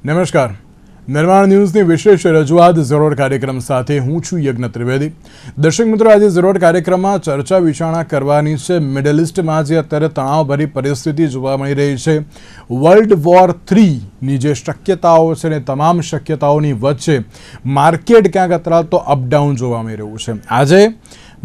નમસ્કાર. નિર્માણ ન્યૂઝની વિશેષ રજૂઆત ઝરોડ કાર્યક્રમ સાથે હું છું યજ્ઞ ત્રિવેદી. દર્શક મિત્રો, આજે ઝરોડ કાર્યક્રમમાં ચર્ચા વિચારણા કરવાની છે. મિડલ ઇસ્ટમાં જે અત્યારે તણાવભરી પરિસ્થિતિ જોવા મળી રહી છે, વર્લ્ડ વોર 3ની જે શક્યતાઓ છે ને તમામ શક્યતાઓની વચ્ચે માર્કેટ ક્યાંક અત્યારે તો અપડાઉન જોવા મળી રહ્યું છે. આજે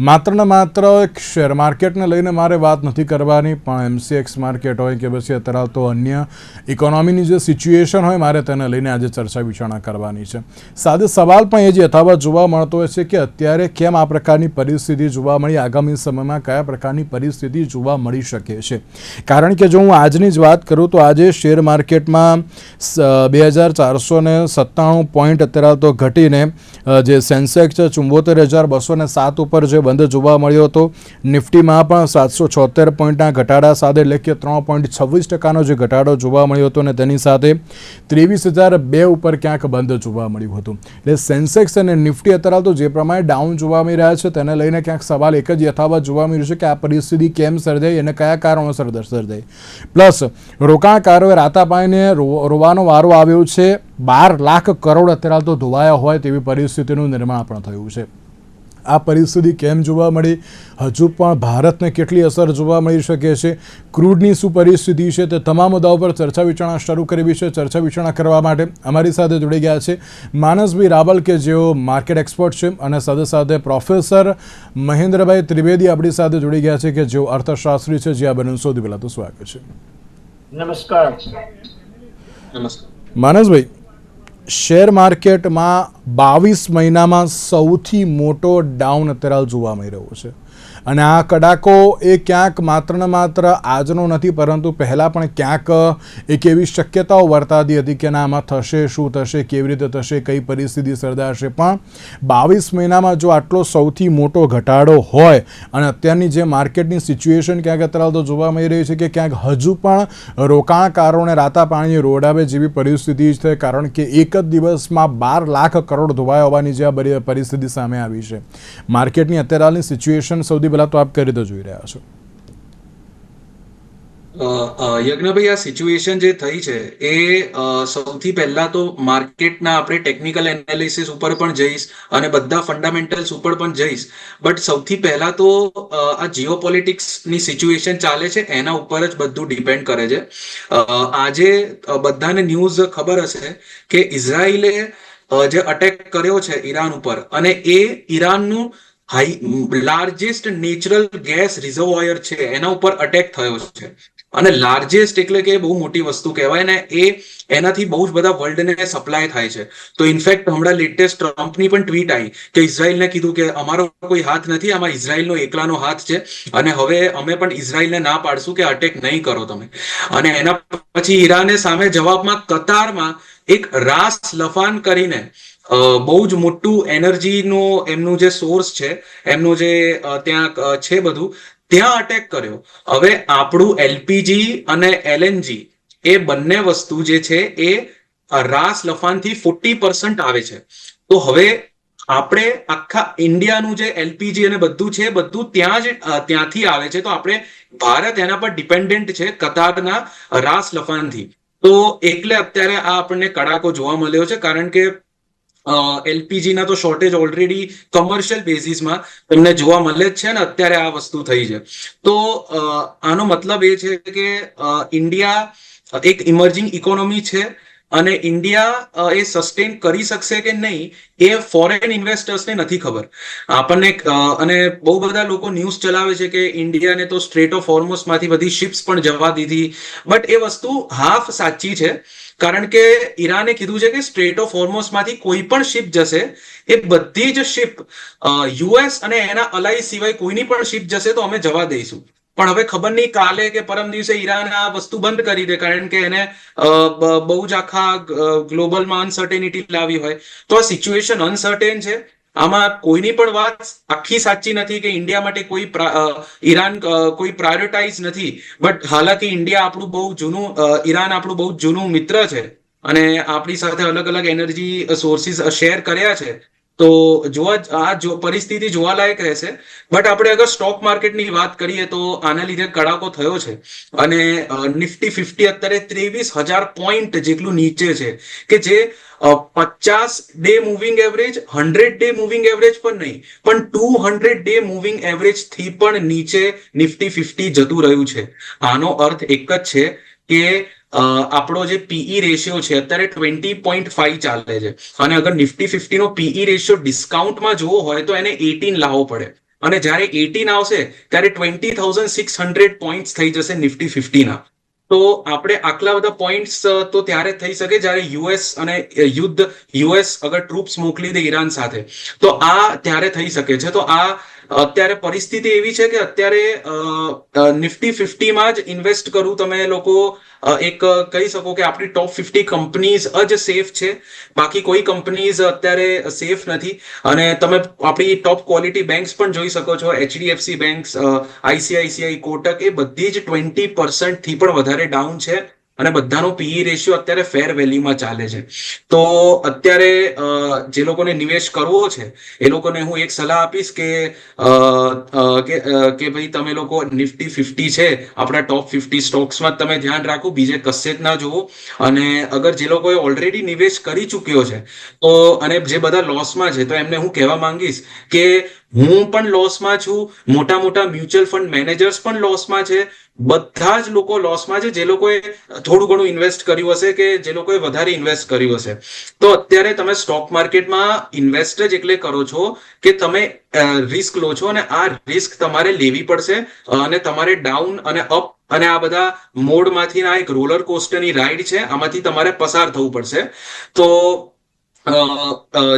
માત્ર ને માત્ર શેર માર્કેટને લઈને મારે વાત નથી કરવાની, પણ એમસીએક્સ માર્કેટ હોય કે પછી અત્યારે તો અન્ય ઇકોનોમીની જે સિચ્યુએશન હોય, મારે તેને લઈને આજે ચર્ચા વિચારણા કરવાની છે. સાથે સવાલ પણ એ જ યથાવત જોવા મળતો હોય છે કે અત્યારે કેમ આ પ્રકારની પરિસ્થિતિ જોવા મળી, આગામી સમયમાં કયા પ્રકારની પરિસ્થિતિ જોવા મળી શકે છે. કારણ કે જો હું આજની જ વાત કરું તો આજે શેર માર્કેટમાં 2497 પોઈન્ટ અત્યારે તો ઘટીને જે સેન્સેક્સ છે 74,207 ઉપર જે બંધ જોવા મળ્યો હતો. નિફ્ટીમાં પણ 776 પોઈન્ટના ઘટાડા સાથે એટલે કે 3.26% જે ઘટાડો જોવા મળ્યો હતો અને તેની સાથે 23,002 ઉપર ક્યાંક બંધ જોવા મળ્યું હતું. એટલે સેન્સેક્સ અને નિફ્ટી અત્યારે તો જે પ્રમાણે ડાઉન જોવા મળી રહ્યા છે તેને લઈને ક્યાંક સવાલ એક જ યથાવત જોવા મળ્યું છે કે આ પરિસ્થિતિ કેમ સર્જાઈ અને કયા કારણોસર સર્જાઈ. પ્લસ રોકાણકારોએ રાતા પાણીને રોવાનો વારો આવ્યો છે. 12 લાખ કરોડ અત્યારે તો ધોવાયા હોય તેવી પરિસ્થિતિનું નિર્માણ પણ થયું છે. આ પરિસ્થિતિ કેમ જોવા મળી, હજુ પણ ભારતને કેટલી અસર જોવા મળી શકે છે, ક્રૂડની શું પરિસ્થિતિ છે, તે તમામ મુદ્દાઓ પર ચર્ચા વિચારણા શરૂ કરવી છે. ચર્ચા વિચારણા કરવા માટે અમારી સાથે જોડી ગયા છે માનસભાઈ રાવલ કે જેઓ માર્કેટ એક્સપર્ટ છે, અને સાથે સાથે પ્રોફેસર મહેન્દ્રભાઈ ત્રિવેદી આપણી સાથે જોડી ગયા છે કે જેઓ અર્થશાસ્ત્રી છે. જે આ બંને સૌથી પહેલાં તો સ્વાગત છે. નમસ્કાર. માનસભાઈ, શેર માર્કેટમાં 22 મહિનામાં સૌથી મોટો ડાઉન અત્યારે જોવા મળી રહ્યો છે, અને આ કડાકો એ ક્યાંક માત્ર ને માત્ર આજનો નથી, પરંતુ પહેલાં પણ ક્યાંક એક એવી શક્યતાઓ વર્તાતી હતી કે ના આમાં થશે, શું થશે, કેવી રીતે થશે, કઈ પરિસ્થિતિ સર્જાશે. પણ 22 મહિનામાં જો આટલો સૌથી મોટો ઘટાડો હોય અને અત્યારની જે માર્કેટની સિચ્યુએશન ક્યાંક અત્યારે તો જોવા મળી રહી છે કે ક્યાંક હજુ પણ રોકાણકારોને રાતા પાણીએ રોડાવે જેવી પરિસ્થિતિ છે. કારણ કે એક જ દિવસમાં 12 લાખ કરોડ ધોવાયા હોવાની જે આ પરિસ્થિતિ સામે આવી છે. માર્કેટની અત્યારની સિચ્યુએશન સૌથી પહેલા તો આપ કઈ રીતે જોઈ રહ્યા છો? યજ્ઞભાઈ, આ સિચ્યુએશન જે થઈ છે એ સૌથી પહેલા તો માર્કેટના આપણે ટેકનિકલ એનાલિસિસ ઉપર પણ જઈશ અને બધા ફંડામેન્ટલ્સ ઉપર પણ જઈશ. બટ સૌથી પહેલા તો આ જીઓપોલિટિક્સની સિચ્યુએશન ચાલે છે એના ઉપર જ બધું ડિપેન્ડ કરે છે. આજે બધાને ન્યૂઝ ખબર હશે કે ઇઝરાયલે જે અટેક કર્યો છે ઈરાન ઉપર, અને એ ઈરાનનું લાર્જેસ્ટ નેચરલ ગેસ રિઝર્વોયર છે એના ઉપર અટેક થયો છે. અને લાર્જેસ્ટ એટલે કે બહુ મોટી વસ્તુ કહેવાય ને, એનાથી બહુ જ બધા વર્લ્ડને સપ્લાય થાય છે. તો ઇનફેક્ટ હમણાં લેટેસ્ટ ટ્રમ્પની પણ ટ્વીટ આવી કે ઇઝરાયલને કીધું કે અમારો કોઈ હાથ નથી, આમાં ઇઝરાયલનો એકલાનો હાથ છે, અને હવે અમે પણ ઇઝરાયલને ના પાડશું કે અટેક નહીં કરો તમે. અને એના પછી ઈરાને સામે જવાબમાં કતારમાં એક રાસ લફાન કરીને બહુ જ મોટું એનર્જીનું એમનું જે સોર્સ છે, એમનું જે ત્યાં છે બધું, ત્યાં અટેક કર્યો. હવે આપણું એલપીજી અને એલએનજી એ બંને વસ્તુ જે છે એ રાસ લફાનથી 40% આવે છે. તો હવે આપણે આખા ઇન્ડિયાનું જે એલપીજી અને બધું છે બધું ત્યાંથી આવે છે. તો આપણે ભારત એના પર ડિપેન્ડન્ટ છે કતારના રાસ લફાનથી. તો એટલે અત્યારે આ આપણને કડાકો જોવા મળ્યો છે. કારણ કે એલપીજી ના તો શોર્ટેજ ઓલરેડી કમર્શિયલ બેઝિસમાં તમને જોવા મળે જ છે ને અત્યારે આ વસ્તુ થઈ છે. તો આનો મતલબ એ છે કે ઇન્ડિયા એક ઇમર્જિંગ ઇકોનોમી છે, અને ઇન્ડિયા એ સસ્ટેન કરી શકશે કે નહીં એ ફોરેન ઇન્વેસ્ટર્સને નથી ખબર આપણને. અને બહુ બધા લોકો ન્યૂઝ ચલાવે છે કે ઇન્ડિયાને તો સ્ટ્રેટ ઓફ હોર્મુઝમાંથી બધી શિપ્સ પણ જવા દીધી. બટ એ વસ્તુ હાફ સાચી છે. કારણ કે ઈરાને કીધું છે કે સ્ટ્રેટ ઓફ હોર્મુઝમાંથી કોઈ પણ શિપ જશે એ બધી જ શિપ યુએસ અને એના અલાઈ સિવાય કોઈની પણ શિપ જશે તો અમે જવા દઈશું. પણ હવે ખબર નહીં કાલે કે પરમ દિવસે ઈરાન આ વસ્તુ બંધ કરી દે, કારણ કે એને બહુ જ આખા ગ્લોબલમાં અનસર્ટેનિટી લાવી હોય. તો આ સિચ્યુએશન અનસર્ટેન છે. આમાં કોઈની પણ વાત આખી સાચી નથી કે ઇન્ડિયા માટે કોઈ ઈરાન કોઈ પ્રાયોરિટાઇઝ નથી. બટ હાલાકી ઇન્ડિયા આપણું બહુ જૂનું, ઈરાન આપણું બહુ જૂનું મિત્ર છે, અને આપણી સાથે અલગ અલગ એનર્જી સોર્સિસ શેર કર્યા છે. તો પરિસ્થિતિ જોવાલાયક રહેશે. બટ આપણે અગર સ્ટોક માર્કેટની વાત કરીએ તો આના લીધે કડાકો થયો છે અને નિફ્ટી 50 અત્યારે 23,000 પોઈન્ટ જેટલું નીચે છે, કે જે 50 day moving average, 100 day moving average પણ નહીં, પણ 200 ડે મૂવિંગ એવરેજ થી પણ નીચે નિફ્ટી 50 જતું રહ્યું છે. આનો અર્થ એક જ છે કે આપણો જે પીઈ રેશિયો છે અત્યારે 20.5 ચાલે છે, અને અગર નિફ્ટી 50 નો પીઈ રેશિયો ડિસ્કાઉન્ટમાં જોવો હોય તો એને 18 લાવવો પડે, અને જ્યારે 18 આવશે ત્યારે 20,600 પોઈન્ટ્સ થઈ જશે નિફ્ટી 50 ના. તો આપણે આટલા બધા પોઈન્ટ્સ તો ત્યારે થઈ શકે જ્યારે યુએસ અગર ટ્રુપ્સ મોકલી દે ઈરાન સાથે, તો આ ત્યારે થઈ શકે છે. તો આ અત્યારે પરિસ્થિતિ એવી છે કે અત્યારે નિફ્ટી 50 માં જ ઇન્વેસ્ટ કરવું તમે લોકો એક કહી શકો કે આપણી ટોપ 50 કંપનીઝ જ સેફ છે, બાકી કોઈ કંપનીઝ અત્યારે સેફ નથી. અને તમે આપણી ટોપ ક્વોલિટી બેંક્સ પણ જોઈ શકો છો, એચડીએફસી બેંક્સ, આઈસીઆઈસીઆઈ, કોટક, એ બધી જ 20% થી પણ વધારે ડાઉન છે, અને બધાનો પીઈ રેશિયો અત્યારે ફેર વેલ્યુમાં ચાલે છે. તો અત્યારે જે લોકોને નિવેશ કરવો છે એ લોકોને હું એક સલાહ આપીશ કે ભાઈ તમે લોકો નિફ્ટી 50 છે આપણા ટોપ 50 સ્ટોક્સમાં તમે ધ્યાન રાખો, બીજે કશે જ ના જોવો. અને અગર જે લોકોએ ઓલરેડી નિવેશ કરી ચૂક્યો છે તો અને જે બધા લોસમાં છે તો એમને હું કહેવા માંગીશ કે હું પણ લોસમાં છું, મોટા મોટા મ્યુચ્યુઅલ ફંડ મેનેજર્સ પણ લોસમાં છે, બધા જ લોકો લોસમાં છે જે લોકોએ થોડું ઘણું ઇન્વેસ્ટ કર્યું હશે કે જે લોકોએ વધારે ઇન્વેસ્ટ કર્યું હશે. તો અત્યારે તમે સ્ટોક માર્કેટમાં ઇન્વેસ્ટ જ એટલે કરો છો કે તમે રિસ્ક લો છો, અને આ રિસ્ક તમારે લેવી પડશે, અને તમારે ડાઉન અને અપ અને આ બધા મોડમાંથી આ એક રોલર કોસ્ટરની રાઈડ છે, આમાંથી તમારે પસાર થવું પડશે. તો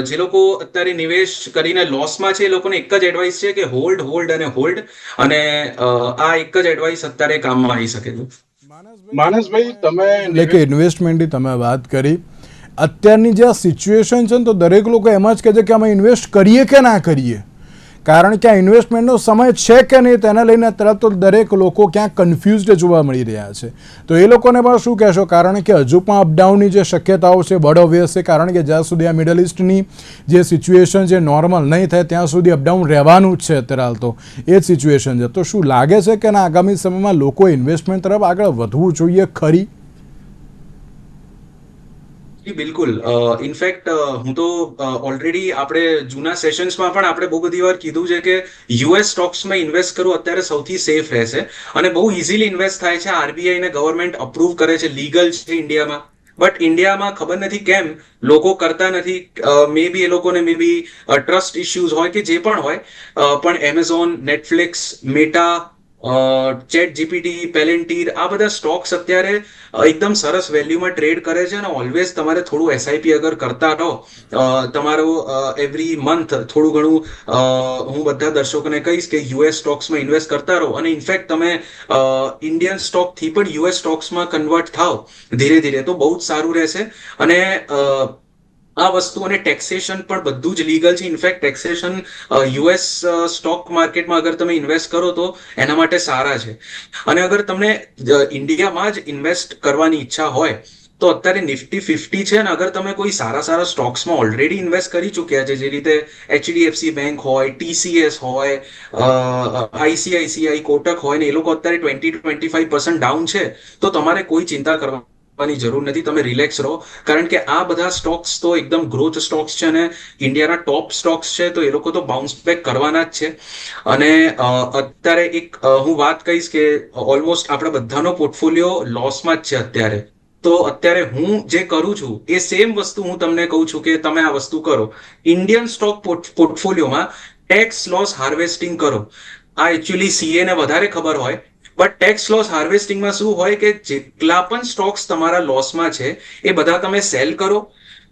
જે લોકો અત્યારે નિવેશ કરીને લોસમાં છે એ લોકોને એક જ એડવાઇસ છે કે હોલ્ડ, હોલ્ડ અને હોલ્ડ, અને આ એક જ એડવાઇસ અત્યારે કામમાં આવી શકે છે. માનસભાઈ, તમે એટલે કે ઇન્વેસ્ટમેન્ટની તમે વાત કરી, અત્યારની જે આ સિચ્યુએશન છે ને તો દરેક લોકો એમ જ કહે છે કે અમે ઇન્વેસ્ટ કરીએ કે ના કરીએ, કારણ કે આ ઇન્વેસ્ટમેન્ટનો સમય છે કે નહીં તેને લઈને તરત તો દરેક લોકો ક્યાંક કન્ફ્યુઝડ જોવા મળી રહ્યા છે. તો એ લોકોને પણ શું કહેશો, કારણ કે હજુ પણ અપડાઉનની જે શક્યતાઓ છે બડ ઓબ્વિયસ છે, કારણ કે જ્યાં સુધી આ મિડલ ઇસ્ટની જે સિચ્યુએશન છે નોર્મલ નહીં થાય ત્યાં સુધી અપડાઉન રહેવાનું જ છે. અત્યારે હાલ તો એ જ સિચ્યુએશન છે. તો શું લાગે છે કે ના આગામી સમયમાં લોકો ઇન્વેસ્ટમેન્ટ તરફ આગળ વધવું જોઈએ ખરી? બિલકુલ. ઇનફેક્ટ હું તો ઓલરેડી આપણે જૂના સેશન્સમાં પણ આપણે બહુ બધી વાર કીધું છે કે યુએસ સ્ટોક્સમાં ઇન્વેસ્ટ કરવું અત્યારે સૌથી સેફ રહેશે, અને બહુ ઇઝીલી ઇન્વેસ્ટ થાય છે. આરબીઆઈ ને ગવર્મેન્ટ અપ્રૂવ કરે છે, લીગલ છે ઇન્ડિયામાં. બટ ઇન્ડિયામાં ખબર નથી કેમ લોકો કરતા નથી. મે બી એ લોકોને મે બી ટ્રસ્ટ ઇશ્યુઝ હોય કે જે પણ હોય, પણ Amazon, Netflix, Meta, chat GPT, Palantir, આ બધા સ્ટોક્સ અત્યારે એકદમ સરસ વેલ્યુમાં ટ્રેડ કરે છે. અને ઓલવેઝ તમારે થોડું એસઆઈપી અગર કરતા રહો, તમારું એવરી મંથ થોડું ઘણું, હું બધા દર્શકોને કહીશ કે યુએસ સ્ટોક્સમાં ઇન્વેસ્ટ કરતા રહો, અને ઇનફેક્ટ તમે ઇન્ડિયન સ્ટોકથી પણ યુએસ સ્ટોક્સમાં કન્વર્ટ થાવ ધીરે ધીરે, તો બહુ જ સારું રહેશે. અને આ વસ્તુ અને ટેક્સેશન પણ બધું જ લીગલ છે. ઇનફેક્ટ ટેક્સેશન યુએસ સ્ટોક માર્કેટમાં અગર તમે ઇન્વેસ્ટ કરો તો એના માટે સારા છે. અને અગર તમને ઇન્ડિયામાં જ ઇન્વેસ્ટ કરવાની ઈચ્છા હોય તો અત્યારે નિફ્ટી 50 છે, અને અગર તમે કોઈ સારા સ્ટોક્સમાં ઓલરેડી ઇન્વેસ્ટ કરી ચૂક્યા છે, જે રીતે એચડીએફસી બેંક હોય, ટીસીએસ હોય, આઈસીઆઈસીઆઈ, કોટક હોય, ને એ લોકો અત્યારે 20-25% ડાઉન છે, તો તમારે કોઈ ચિંતા કરવાની જરૂર નથી. તમે રિલેક્સ રહો, કારણ કે આ બધા સ્ટોક્સ તો એકદમ ગ્રોથ સ્ટોક્સ છે, અને ઇન્ડિયાના ટોપ સ્ટોક્સ છે, તો એ લોકો તો બાઉન્સ બેક કરવાના જ છે. અને અત્યારે એક હું વાત કહીશ કે ઓલમોસ્ટ આપણા બધાનો પોર્ટફોલિયો લોસમાં જ છે અત્યારે. તો અત્યારે હું જે કરું છું એ સેમ વસ્તુ હું તમને કહું છું કે તમે આ વસ્તુ કરો. ઇન્ડિયન સ્ટોક પોર્ટફોલિયોમાં ટેક્સ લોસ હાર્વેસ્ટિંગ કરો. આ એકચ્યુઅલી સીએ ને વધારે ખબર હોય, બટ ટેક્સ લોસ હાર્વેસ્ટિંગમાં શું હોય કે જેટલા પણ સ્ટોક્સ તમારા લોસમાં છે એ બધા તમે સેલ કરો,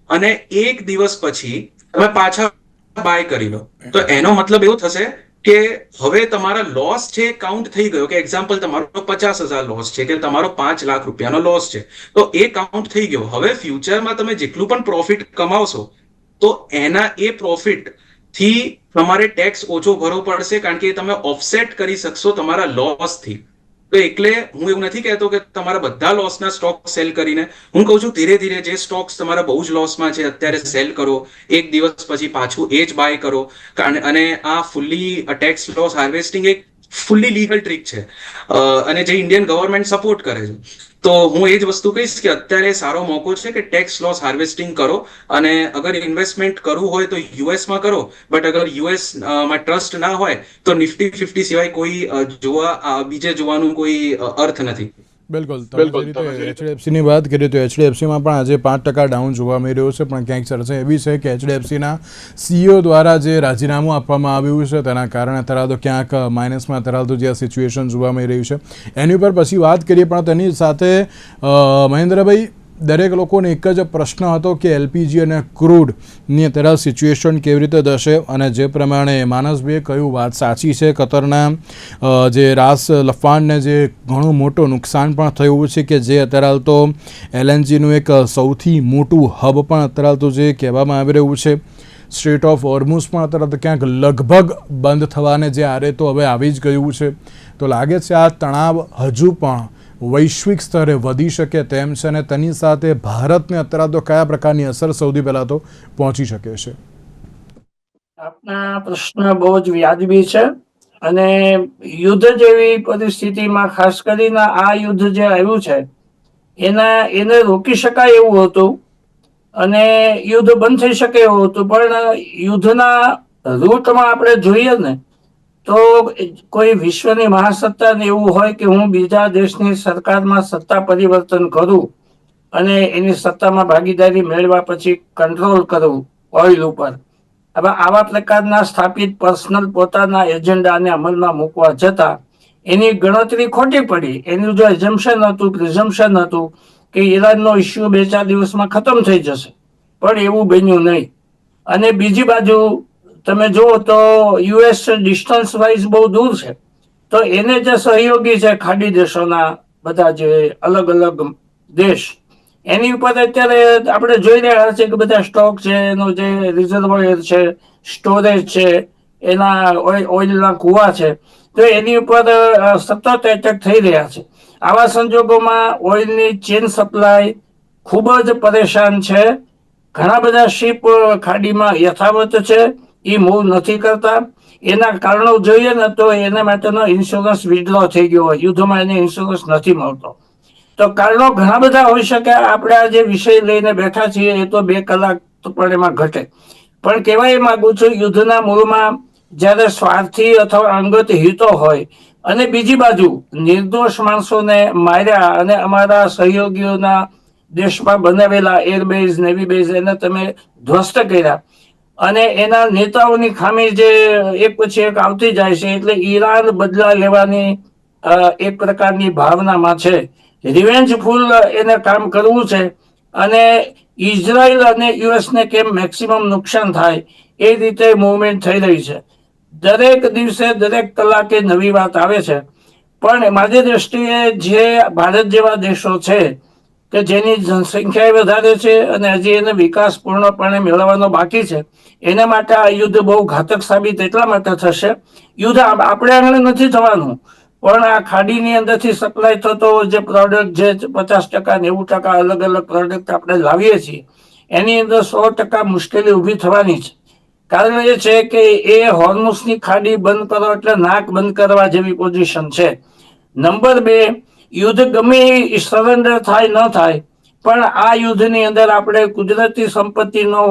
અને એક દિવસ પછી તમે પાછા બાય કરી લો. તો એનો મતલબ એવો થશે કે હવે તમારા લોસ છે કાઉન્ટ થઈ ગયો, કે એક્ઝામ્પલ તમારો 50,000 લોસ છે, કે તમારો 5 લાખ રૂપિયાનો લોસ છે, તો એ કાઉન્ટ થઈ ગયો. હવે ફ્યુચરમાં તમે જેટલું પણ પ્રોફિટ કમાવશો તો એના એ પ્રોફિટ થી તમારે ટેક્સ ઓછો ભરવો પડશે, કારણ કે તમે ઓફસેટ કરી શકશો તમારા લોસ થી. તો એટલે હું એવું નથી કહેતો કે તમારા બધા લોસના સ્ટોક સેલ કરીને, હું કહું છું ધીરે ધીરે જે સ્ટોક્સ તમારા બહુ જ લોસમાં છે અત્યારે સેલ કરો, એક દિવસ પછી પાછું એ જ બાય કરો. અને આ ફુલ્લી ટેક્સ લોસ હાર્વેસ્ટિંગ એક ફુલ્લી લીગલ ટ્રીક છે, અને જે ઇન્ડિયન ગવર્મેન્ટ સપોર્ટ કરે છે. તો હું એ જ વસ્તુ કહીશ કે અત્યારે સારો મોકો છે કે ટેક્સ લોસ હાર્વેસ્ટિંગ કરો, અને અગર ઇન્વેસ્ટમેન્ટ કરવું હોય તો યુએસમાં કરો, બટ અગર યુએસ માં ટ્રસ્ટ ના હોય તો નિફ્ટી 50 સિવાય કોઈ બીજે જોવાનું કોઈ અર્થ નથી. બિલકુલ, તમે જે રીતે એચડીએફસીની વાત કરી તો એચડીએફસીમાં પણ આજે 5% ડાઉન જોવા મળી રહ્યું છે, પણ ક્યાંક ચર્ચા એવી છે કે એચડીએફસીના સીઈઓ દ્વારા જે રાજીનામું આપવામાં આવ્યું છે તેના કારણે તરાતો ક્યાંક માઇનસમાં તરાતું જે સિચ્યુએશન જોવા મળી રહ્યું છે એની ઉપર પછી વાત કરીએ. પણ તેની સાથે મહેન્દ્રભાઈ, દરેક લોકોને એક જ પ્રશ્ન હતો કે એલપીજી અને ક્રૂડની અત્યારે સિચ્યુએશન કેવી રીતે થશે, અને જે પ્રમાણે માનસભાઈએ કહ્યું વાત સાચી છે. કતરના જે રાસ લફાણને જે ઘણું મોટું નુકસાન પણ થયું છે, કે જે અત્યારે તો એલએનજીનું એક સૌથી મોટું હબ પણ અત્યારે તો જે કહેવામાં આવી રહ્યું છે. સ્ટ્રેટ ઓફ હોર્મુઝ પણ અત્યારે તો ક્યાંક લગભગ બંધ થવાને જે આરે તો હવે આવી જ ગયું છે. તો લાગે છે આ તણાવ હજુ પણ વૈશ્વિક સ્તરે વધી શકે તેમ છે, અને તેની સાથે ભારતને અત્યારે તો કયા પ્રકારની અસર સૌથી પહેલા તો પહોંચી શકે છે? આપના પ્રશ્ન બહુ જ વ્યાજબી છે, અને યુદ્ધ જેવી પરિસ્થિતિમાં ખાસ કરીને આ યુદ્ધ જે આવ્યું છે એને રોકી શકાય એવું હતું, અને યુદ્ધ બંધ થઈ શકે એવું હતું. પણ યુદ્ધના રૂટમાં આપણે જોઈએ ને તો કોઈ વિશ્વની મહાસત્તાને એવું હોય કે હું બીજા દેશની સરકારમાં સત્તા પરિવર્તન કરું અને એની સત્તામાં ભાગીદારી મેળવ્યા પછી કંટ્રોલ કરું ઓઇલ ઉપર, હવે આવા પ્રકારના સ્થાપિત પર્સનલ પોતાના એજન્ડાને અમલમાં મૂકવા જતા એની ગણતરી ખોટી પડી. એનું જો એઝમ્પશન હતું, પ્રિઝમ્પશન હતું કે ઈરાનનો ઇસ્યુ 2-4 દિવસમાં ખતમ થઈ જશે, પણ એવું બન્યું નહીં. અને બીજી બાજુ તમે જુઓ તો યુએસ ડિસ્ટન્સ વાઇઝ બહુ દૂર છે, તો એને જે સહયોગી છે ખાડી દેશોના બધા જે અલગ અલગ દેશ, એની ઉપર અત્યારે આપણે જોઈ રહ્યા છીએ કે બધા સ્ટોક છે, એનો જે રિઝર્વોયર છે, સ્ટોરેજ છે, એના ઓઇલના કુવા છે, તો એની ઉપર સતત એટેક થઈ રહ્યા છે. આવા સંજોગોમાં ઓઇલની ચેન સપ્લાય ખૂબ જ પરેશાન છે. ઘણા બધા શિપ ખાડીમાં યથાવત છે, એ મૂવ નથી કરતા. એના કારણો જોઈએ ને તો એના માટેનો ઇન્સ્યોરન્સ વિડ્રો થઈ ગયો હોય, યુદ્ધમાં એને ઇન્સ્યોરન્સ નથી મળતો. તો કારણો ઘણા બધા હોઈ શકે. આપણે આ જે વિષય લઈને બેઠા છીએ એ તો 2 કલાક પણ એમાં ઘટે. પણ કહેવા એ માંગુ છું, યુદ્ધના મૂળમાં જ્યારે સ્વાર્થી અથવા અંગત હિતો હોય અને બીજી બાજુ નિર્દોષ માણસોને માર્યા અને અમારા સહયોગીઓના દેશમાં બનાવેલા એરબેઝ, નેવી બેઝ એને તમે ધ્વસ્ત કર્યા, અને એના નેતાઓની ખામી જે એક પછી એક આવતી જાય છે, એટલે ઈરાન બદલા લેવાની એક પ્રકારની ભાવનામાં છે. રિવેન્જફુલ એને કામ કરવું છે, અને ઇઝરાયલ અને યુએસને કેમ મેક્સિમમ નુકસાન થાય એ રીતે મૂવમેન્ટ થઈ રહી છે. દરેક દિવસે દરેક કલાકે નવી વાત આવે છે. પણ મારી દ્રષ્ટિએ જે ભારત જેવા દેશો છે કે જેની જનસંખ્યા વધારે છે અને હજી એને વિકાસ પૂર્ણપણે મેળવવાનો બાકી છે, એના માટે આ યુદ્ધ બહુ ઘાતક સાબિત એટલા માટે થશે. યુદ્ધ આપણે આંગણે નથી થવાનું, પણ આ ખાડીની અંદરથી સપ્લાય થતો જે પ્રોડક્ટ જે 50% 90% અલગ અલગ પ્રોડક્ટ આપણે લાવીએ છીએ, એની અંદર 100% મુશ્કેલી ઊભી થવાની છે. કારણ એ છે કે એ હોર્મુઝની ખાડી બંધ કરો એટલે નાક બંધ કરવા જેવી પોઝિશન છે. નંબર 2, યુદ્ધ ગમે સરેન્ડર થાય ન થાય, પણ આ યુદ્ધની અંદર આપણે કુદરતી સંપત્તિનો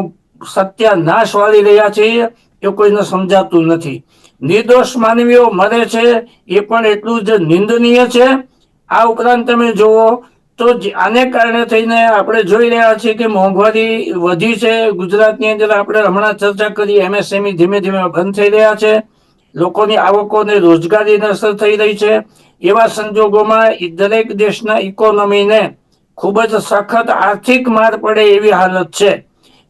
સત્યાનાશ વાળી રહ્યા છીએ એ કોઈને સમજાતું નથી. નિર્દોષ માનવીઓ મરે છે એ પણ એટલું જ નિંદનીય છે. આ ઉપરાંત તમે જુઓ તો આને કારણે થઈને આપણે જોઈ રહ્યા છીએ કે મોંઘવારી વધી છે. ગુજરાતની અંદર આપણે હમણાં ચર્ચા કરી, એમએસએમઈ ધીમે ધીમે બંધ થઈ રહ્યા છે. લોકોની આવકોને રોજગારીને અસર થઈ રહી છે. એવા સંજોગોમાં દરેક દેશના ઇકોનોમીને ખૂબ જ સખત આર્થિક માર પડે એવી હાલત છે.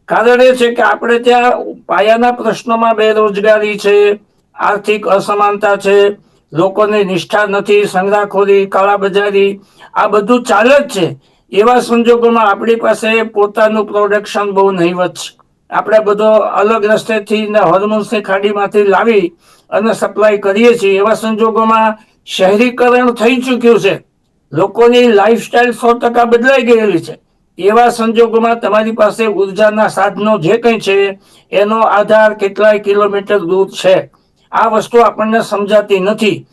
કારણ એ છે કે આપણે ત્યાં પાયાના પ્રશ્નોમાં બેરોજગારી છે, આર્થિક અસમાનતા છે, લોકોની નિષ્ઠા નથી, સંગ્રહખોરી, કાળાબજારી, આ બધું ચાલે જ છે. એવા સંજોગોમાં આપણી પાસે પોતાનું પ્રોડક્શન બહુ નહીવત છે. આપણે બધો અલગ રસ્તેથી હોર્મુઝની ખાડીમાંથી લાવી અને સપ્લાય કરીએ છીએ. એવા સંજોગોમાં શહેરીકરણ થઈ ચૂક્યું છે, લોકોની લાઈફસ્ટાઈલ 100% બદલાઈ ગયેલી છે. એવા સંજોગોમાં તમારી પાસે ઉર્જાના સાધનો જે કંઈ છે એનો આધાર કેટલાય કિલોમીટર દૂર છે. આ વસ્તુ આપણને સમજાતી નથી.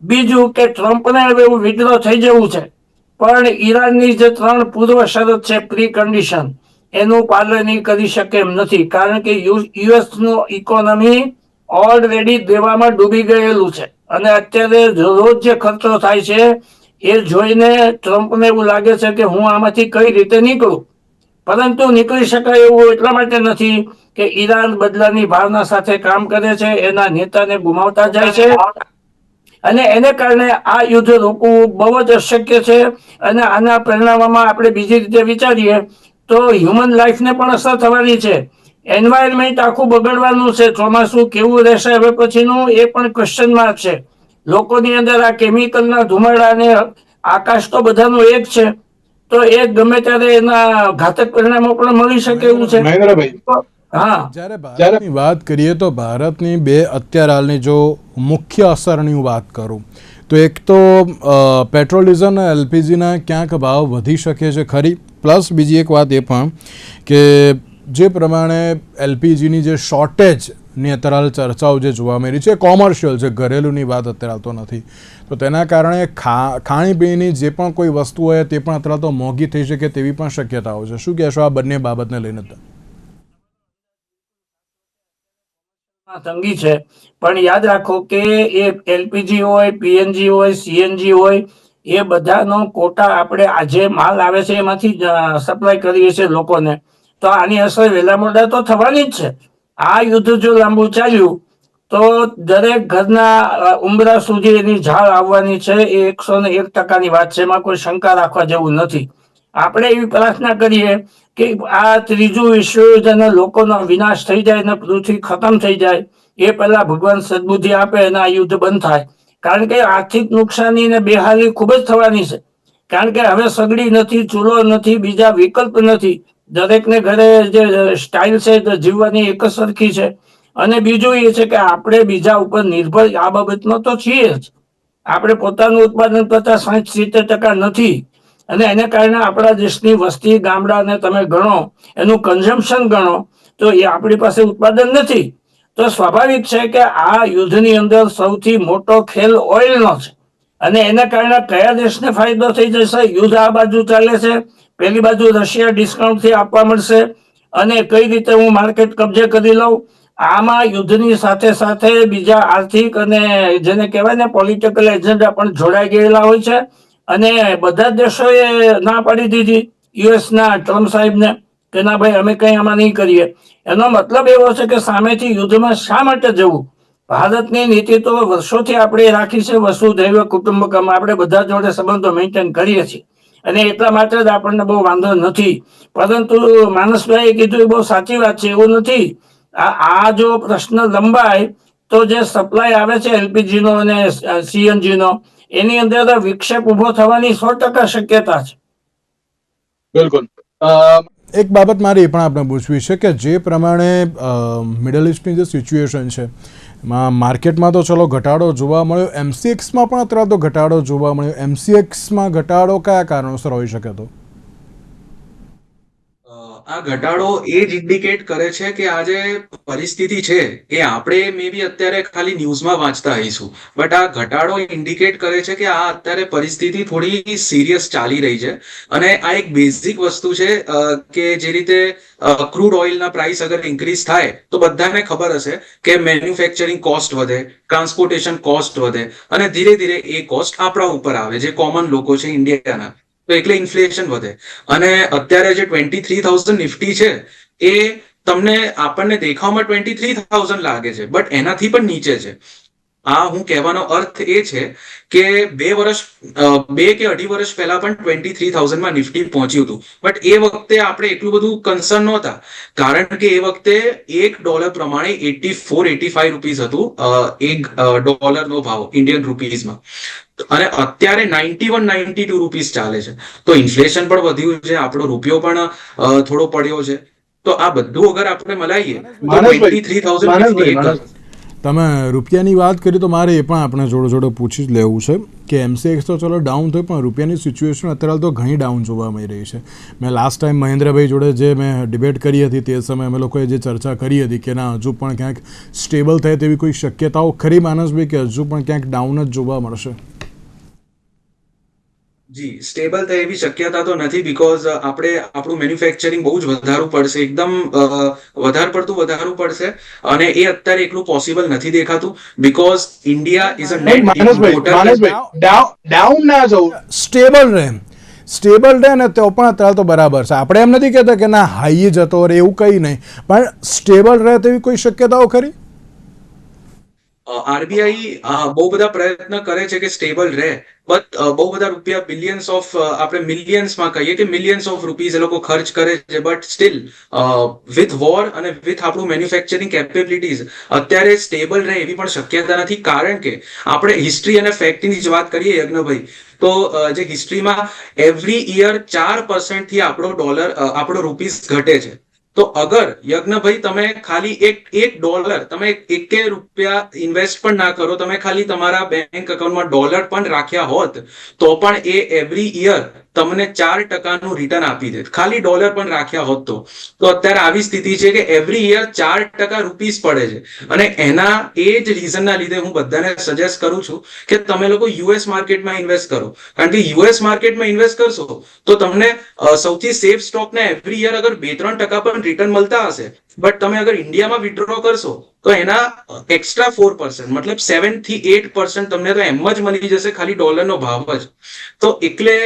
બીજું કે ટ્રમ્પને હવે એવું વિડ્રો થઈ જવું છે, પણ ઈરાનની જે 3 પૂર્વ શરત છે, પ્રી કન્ડિશન, એનું પાલન ઈ કરી શકે એમ નથી. કારણ કે યુએસ નું ઇકોનોમી ઓલરેડી દેવામાં ડૂબી ગયેલું છે અને અત્યારે રોજ જે ખર્ચો થાય છે એ જોઈને ટ્રમ્પને એવું લાગે છે કે હું આમાંથી કઈ રીતે નીકળું. પરંતુ નીકળી શકાય એવું એટલા માટે નથી કે ઈરાન બદલાની ભાવના સાથે કામ કરે છે, એના નેતાને ગુમાવતા જાય છે અને એને કારણે આ યુદ્ધ રોકવું બહુ જ અશક્ય છે. અને આના પરિણામમાં આપણે બીજી રીતે વિચારીએ તો હ્યુમન લાઈફને પણ અસર થવાની છે. એન્વાયરમેન્ટ આખું બગડવાનું છે. ચોમાસું કેવું રહેશે હવે પછીનું એ પણ ક્વેશ્ચન માર્ક છે. લોકોની અંદર આ કેમિકલના ધુમાડા અને આકાશ તો બધાનું એક છે, તો એ ગમે ત્યારે એના ઘાતક પરિણામો પણ મળી શકે એવું છે. મહેન્દ્રભાઈ, હા, જ્યારે ભારતની વાત કરીએ તો ભારતની અત્યાર હાલની જો મુખ્ય અસરની હું વાત કરું તો એક તો પેટ્રોલ ડીઝલ અને એલપીજીના ક્યાંક ભાવ વધી શકે છે ખરી, પ્લસ બીજી એક વાત એ પણ કે જે પ્રમાણે એલપીજીની જે શોર્ટેજની અત્યારે હાલ ચર્ચાઓ જે જોવા મળી છે, કોમર્શિયલ છે, ઘરેલુની વાત અત્યારે આવતો નથી, તો તેના કારણે ખાણીપીણીની જે પણ કોઈ વસ્તુ હોય તે પણ અત્યારે તો મોંઘી થઈ શકે તેવી પણ શક્યતાઓ છે. શું કહેશો આ બંને બાબતને લઈને? તંગી છે, પણ યાદ રાખો કે એ એલપીજી હોય, પીએનજી હોય, સીએનજી હોય, એ બધાનો કોટા આપણે આજે માલ આવે છે એમાંથી સપ્લાય કરીએ છીએ લોકોને, તો આની અસર વહેલા મોડા તો થવાની જ છે. આ યુદ્ધ જો લાંબુ ચાલ્યું તો દરેક ઘરના ઉંબરા સુધી એની ઝાળ આવવાની છે. એ 101%ની વાત છે, એમાં કોઈ શંકા રાખવા જેવું નથી. આપણે એવી પ્રાર્થના કરીએ કે આ ત્રીજું વિશ્વયુદ્ધ અને લોકોનો વિનાશ થઈ જાય અને પૃથ્વી ખતમ થઈ જાય એ પહેલા ભગવાન સદબુદ્ધિ આપે અને આ યુદ્ધ બંધ થાય. કારણ કે આર્થિક નુકસાની ને બેહાલી ખૂબ જ થવાની છે. કારણ કે હવે સગડી નથી, ચૂલો નથી, બીજા વિકલ્પ નથી. દરેકને ઘરે જે સ્ટાઇલ છે જીવવાની એક જ સરખી છે. અને બીજું એ છે કે આપણે બીજા ઉપર નિર્ભર આ બાબતમાં તો છીએ જ. આપણે પોતાનું ઉત્પાદન કરતા 60-70% નથી અને એને કારણે આપણા દેશની વસ્તી, ગામડાને તમે ગણો, એનું કન્ઝમ્પશન ગણો તો એ આપણી પાસે ઉત્પાદન નથી. તો સ્વાભાવિક છે કે આ યુદ્ધની અંદર સૌથી મોટો ખેલ ઓઇલનો છે અને એના કારણે કયા દેશને ફાયદો થઈ જશે? યુદ્ધ આ બાજુ ચાલે છે, પેલી બાજુ રશિયા ડિસ્કાઉન્ટથી આપવા મળશે અને કઈ રીતે હું માર્કેટ કબજે કરી લઉં. આમાં યુદ્ધની સાથે સાથે બીજા આર્થિક અને જેને કહેવાય ને પોલિટિકલ એજન્ડા પણ જોડાઈ ગયેલા હોય છે. અને બધા જ દેશોએ ના પાડી દીધી યુએસના ટ્રમ્પ સાહેબને કે ના ભાઈ અમે કંઈ આમાં નહીં કરીએ. એનો મતલબ એવો છે કે સામેથી યુદ્ધમાં શા માટે જવું? ભારતની નીતિ તો વર્ષોથી આપણે રાખી છે વસુધૈવ કુટુંબકમ, આપણે બધા જોડે સંબંધો મેન્ટેન કરીએ છીએ અને એટલા માટે જ આપણને બહુ વાંધો નથી. પરંતુ માનસભાઈએ કીધું એ બહુ સાચી વાત છે. એવું નથી, આ જો પ્રશ્ન લંબાય તો જે સપ્લાય આવે છે એલપીજી નો અને સીએનજી નો, એની અંદર વિક્ષેપ ઉભો થવાની 100% શક્યતા છે. બિલકુલ. એક બાબત મારે એ પણ આપણે પૂછવી છે કે જે પ્રમાણે મિડલ ઇસ્ટની જે સિચ્યુએશન છે એમાં માર્કેટમાં તો ચલો ઘટાડો જોવા મળ્યો, એમસીએક્સમાં પણ અત્યારે તો ઘટાડો જોવા મળ્યો. એમસીએક્સમાં ઘટાડો કયા કારણોસર હોઈ શકે? તો આ ઘટાડો એ જ ઇન્ડિકેટ કરે છે કે આ જે પરિસ્થિતિ છે એ આપણે મે બી અત્યારે ખાલી ન્યૂઝમાં વાંચતા આવીશું, બટ આ ઘટાડો ઇન્ડિકેટ કરે છે કે આ અત્યારે પરિસ્થિતિ થોડી સિરિયસ ચાલી રહી છે. અને આ એક બેઝિક વસ્તુ છે કે જે રીતે ક્રૂડ ઓઇલના પ્રાઇસ અગર ઇન્ક્રીઝ થાય તો બધાને ખબર હશે કે મેન્યુફેક્ચરિંગ કોસ્ટ વધે, ટ્રાન્સપોર્ટેશન કોસ્ટ વધે અને ધીરે ધીરે એ કોસ્ટ આપણા ઉપર આવે, જે કોમન લોકો છે ઇન્ડિયાના. તો એટલે ઇન્ફ્લેશન વધે. અને અત્યારે જે 23,000 નિફ્ટી છે એ તમને આપણને દેખાવમાં 23,000 લાગે છે, બટ એનાથી પણ નીચે છે. આ હું કહેવાનો અર્થ એ છે કે 2 કે 2.5 વર્ષ પહેલા પણ 23,000 માં નિફ્ટી પહોંચ્યું હતું, બટ એ વખતે આપણે એટલું બધું કન્સર્ન નહોતા કારણ કે એ વખતે $1 પ્રમાણે 84-85 રૂપીસ હતું $1 ભાવ ઇન્ડિયન રૂપીઝમાં. અને અત્યારે 91-92 રૂપીસ ચાલે છે. તો ઇન્ફ્લેશન પણ વધ્યું છે, આપણો રૂપિયો પણ થોડો પડ્યો છે. તો આ બધું અગર આપણે મલાઈએ તો 23,000 તમે રૂપિયાની વાત કરી તો મારે એ પણ આપણે જોડે જોડે પૂછી જ લેવું છે કે એમસીએક્સ તો ચલો ડાઉન થયું પણ રૂપિયાની સિચ્યુએશન અત્યારે તો ઘણી ડાઉન જોવા મળી રહી છે. મેં લાસ્ટ ટાઈમ મહેન્દ્રભાઈ જોડે જે મેં ડિબેટ કરી હતી તે સમયે અમે લોકોએ જે ચર્ચા કરી હતી કે ના હજુ પણ ક્યાંક સ્ટેબલ થાય તેવી કોઈ શક્યતાઓ ખરી માનસભાઈ કે હજુ પણ ક્યાંક ડાઉન જ જોવા મળશે? જી, સ્ટેબલ થાય એવી શક્યતા તો નથી, બીકોઝ આપણે આપણું મેન્યુફેક્ચરિંગ બહુ જ વધારવું પડશે, એકદમ વધારે પડતું વધારવું પડશે, અને એ અત્યારે એટલું પોસિબલ નથી દેખાતું, because India is a net માનસભાઈ ડાઉન ના જવું, સ્ટેબલ રહે ને તો પણ અત્યારે તો બરાબર છે. આપણે એમ નથી કહેતા કે ના હાઈ જતો રહે એવું કંઈ નહીં, પણ સ્ટેબલ રહે તેવી કોઈ શક્યતાઓ ખરી? આરબીઆઈ બહુ બધા પ્રયત્ન કરે છે કે સ્ટેબલ રહે, બટ બહુ બધા રૂપિયા બિલિયન્સ ઓફ, આપણે મિલિયન્સમાં કહીએ કે મિલિયન્સ ઓફ રૂપીઝ એ લોકો ખર્ચ કરે છે, બટ સ્ટીલ વિથ વોર અને વિથ આપણું મેન્યુફેક્ચરિંગ કેપેબિલિટીઝ અત્યારે સ્ટેબલ રહે એવી પણ શક્યતા નથી. કારણ કે આપણે હિસ્ટ્રી અને ફેક્ટની જ વાત કરીએ યજ્ઞભાઈ, તો જે હિસ્ટ્રીમાં એવરી યર 4% થી આપણો રૂપીઝ ઘટે છે. તો અગર યજ્ઞભાઈ તમે ખાલી એક ડોલર, તમે એક રૂપિયા ઇન્વેસ્ટ પણ ના કરો, તમે ખાલી તમારા બેંક એકાઉન્ટમાં ડોલર પણ રાખ્યા હોત તો પણ એ એવરી યર તમને 4% રિટર્ન આપી દે, ખાલી ડોલર પણ રાખ્યા હોત તો. તો અત્યારે આવી સ્થિતિ છે કે એવરી યર 4% રૂપીસ પડે છે, અને એના એ જ રીઝનના લીધે હું બધાને સજેસ્ટ કરું છું કે તમે લોકો યુએસ માર્કેટમાં ઇન્વેસ્ટ કરો. કારણ કે યુએસ માર્કેટમાં ઇન્વેસ્ટ કરશો તો તમને સૌથી સેફ સ્ટોકને એવરી યર અગર 2-3% પણ રિટર્ન મળતા હશે, બટ તમે અગર ઇન્ડિયામાં વિથડ્રો કરશો તો એના એક્સ્ટ્રા 4%, મતલબ 7 થી 8% તમને તો એમ જ મળી જશે, ખાલી ડોલરનો ભાવ જ. તો એટલે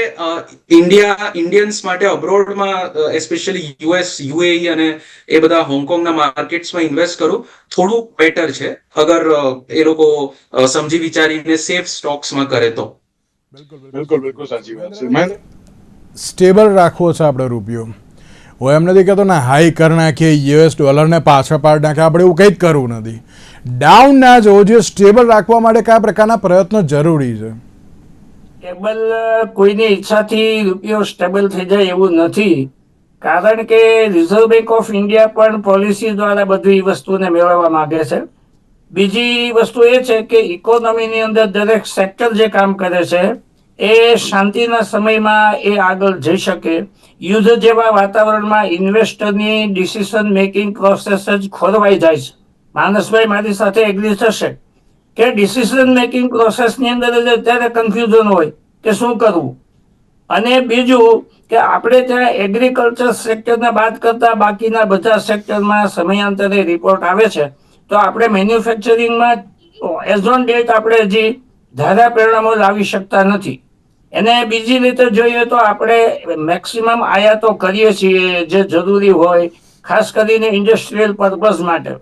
ઇન્ડિયન્સ માટે અબ્રોડમાં એસ્પેશિયલી યુએસ, યુએઈ અને એ બધા હોંગકોંગના માર્કેટ્સમાં ઇન્વેસ્ટ કરવું થોડું બેટર છે, અગર એ લોકો સમજી વિચારીને સેફ સ્ટોક્સમાં કરે તો. બિલકુલ સાચી વાત છે. સ્ટેબલ રાખવો છે આપણે રૂપિયો. હું એમ નથી કહેતો ને હાઈ કરી નાખીએ, યુએસ ડોલરને પાછળ પાડી નાખીએ, આપણે એવું કંઈ જ કરવું નથી. ડાઉન ના જવું જોઈએ. સ્ટેબલ રાખવા માટે કયા પ્રકારના પ્રયત્નો જરૂરી છે? સ્ટેબલ કોઈની ઈચ્છાથી રૂપિયો સ્ટેબલ થઈ જાય એવું નથી, કારણ કે રિઝર્વ બેંક ઓફ ઇન્ડિયા પણ પોલિસી દ્વારા બધી વસ્તુને મેળવવા માંગે છે. બીજી વસ્તુ એ છે કે ઇકોનોમીની અંદર દરેક સેક્ટર જે કામ કરે છે એ શાંતિના સમયમાં એ આગળ જઈ શકે. યુદ્ધ જેવા વાતાવરણમાં ઇન્વેસ્ટરની ડિસિઝન મેકિંગ પ્રોસેસ જ ખોરવાઈ જાય છે. માનસભાઈ મારી સાથે એગ્રી થશે કે ડિસિઝન મેકિંગ પ્રોસેસની અંદર જ અત્યારે કન્ફ્યુઝન હોય કે શું કરવું. અને બીજું કે આપણે ત્યાં એગ્રીકલ્ચર સેક્ટરને બાદ કરતા બાકીના બધા સેક્ટરમાં સમયાંતરે રિપોર્ટ આવે છે, તો આપણે મેન્યુફેક્ચરિંગમાં એઝ ઓન ડેટ આપણે હજી ધારા પરિણામો લાવી શકતા નથી. એને બીજી રીતે જોઈએ તો આપણે મેક્સિમમ આયાતો કરીએ છીએ જે જરૂરી હોય, ખાસ કરીને ઇન્ડસ્ટ્રીયલ પર્પઝ માટે.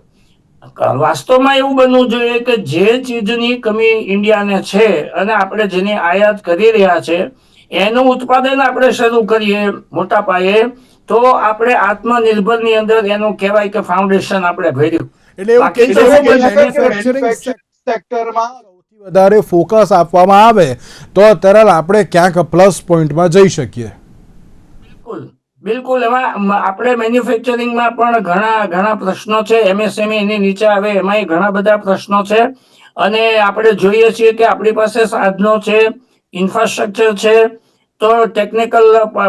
વાસ્તવમાં એવું બનવું જોઈએ કે જે ચીજની કમી ઇન્ડિયાને છે અને આપણે જેની આયાત કરી રહ્યા છે એનું ઉત્પાદન આપણે શરૂ કરીએ મોટા પાયે, તો આપણે આત્મનિર્ભરની અંદર એનું કહેવાય કે ફાઉન્ડેશન આપણે ભર્યું. એટલે એવું કહી શકો કે મેન્યુફેક્ચરિંગ સેક્ટરમાં સૌથી વધારે ફોકસ આપવામાં આવે તો તરલ આપણે ક્યાંક પ્લસ પોઈન્ટમાં જઈ શકીએ. બિલકુલ એમાં આપણે મેન્યુફેક્ચરિંગમાં પણ ઘણા પ્રશ્નો છે. એમએસએમઈ એની નીચે આવે એમાંય ઘણા બધા પ્રશ્નો છે, અને આપણે જોઈએ છીએ કે આપણી પાસે સાધનો છે, ઇન્ફ્રાસ્ટ્રક્ચર છે, તો ટેકનિકલ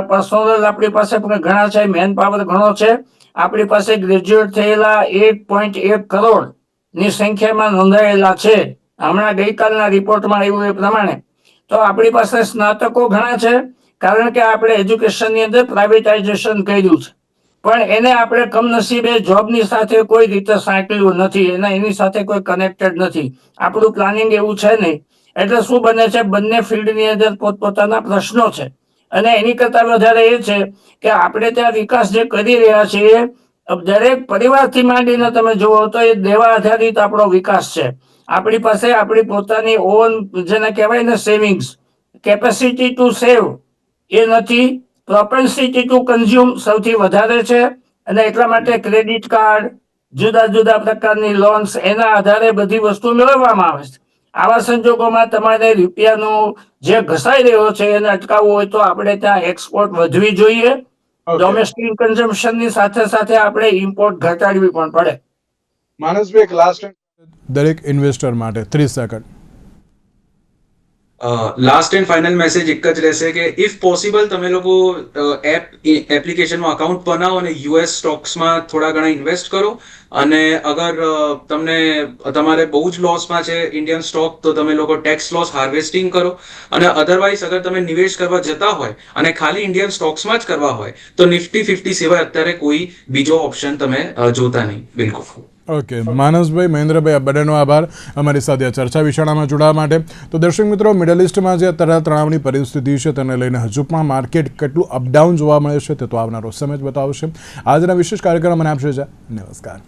પર્સોનલ આપણી પાસે પણ ઘણા છે, મેન પાવર ઘણો છે. આપણી પાસે ગ્રેજ્યુએટ થયેલા 1.1 કરોડ ની સંખ્યામાં નોંધાયેલા છે હમણાં ગઈકાલના રિપોર્ટમાં આવ્યું એ પ્રમાણે. તો આપણી પાસે સ્નાતકો ઘણા છે, કારણ કે આપણે એજ્યુકેશનની અંદર પ્રાઇવેટાઇઝેશન કર્યું છે, પણ એને આપણે કમનસીબે જોબની સાથે કોઈ રીતે સાંકળ્યું નથી, એની સાથે કોઈ કનેક્ટેડ નથી. આપણું પ્લાનિંગ એવું છે નહીં. એટલે શું બને છે, બંને ફિલ્ડની અંદર પોતપોતાના પ્રશ્નો છે, અને એની કરતા વધારે એ છે કે આપણે ત્યાં વિકાસ જે કરી રહ્યા છીએ દરેક પરિવારથી માંડીને તમે જુઓ તો એ દેવા આધારિત આપણો વિકાસ છે. આપણી પાસે આપણી પોતાની ઓન જેને કહેવાય ને સેવિંગ્સ, કેપેસિટી ટુ સેવ એ નથી. પ્રોપેન્સિટી ટુ કન્ઝ્યુમ સૌથી વધારે છે, અને એટલા માટે ક્રેડિટ કાર્ડ, જુદા જુદા પ્રકારની લોન્સ, એના આધારે બધી વસ્તુ મેળવવામાં આવે છે. આવા સંજોગોમાં તમારે રૂપિયાનો જે ઘસાઈ રહ્યો છે એને અટકાવવું હોય તો આપણે ત્યાં એક્સપોર્ટ વધવી જોઈએ. ડોમેસ્ટિક કન્ઝમ્પશનની સાથે સાથે આપણે ઇમ્પોર્ટ ઘટાડવી પણ પડે. માનસભાઈ એક લાસ્ટ દરેક ઇન્વેસ્ટર માટે 30 second. Last and final message એક જ રહેશે કે ઇફ પોસિબલ તમે લોકો એપ્લિકેશનમાં અકાઉન્ટ બનાવો અને યુએસ સ્ટોક્સમાં થોડા ઘણા ઇન્વેસ્ટ કરો, અને અગર તમને તમારે બહુ જ લોસમાં છે ઇન્ડિયન સ્ટોક તો તમે લોકો ટેક્સ લોસ હાર્વેસ્ટિંગ કરો, અને અધરવાઇઝ અગર તમે નિવેશ કરવા જતા હોય અને ખાલી ઇન્ડિયન સ્ટોક્સમાં જ કરવા હોય તો નિફ્ટી 50 સિવાય અત્યારે કોઈ બીજો ઓપ્શન તમે જોતા નહીં. બિલકુલ. ઓકે, માનસભાઈ, મહેન્દ્રભાઈ, આ બંનેનો આભાર અમારી સાથે આ ચર્ચા વિચારણામાં જોડાવા માટે. તો દર્શક મિત્રો, મિડલ ઇસ્ટમાં જે અત્યારે તણાવની પરિસ્થિતિ છે તેને લઈને હજુ પણ માર્કેટ કેટલું અપડાઉન જોવા મળે છે તે તો આવનારો સમય જ બતાવશે. આજના વિશેષ કાર્યક્રમ મને આપશે. નમસ્કાર.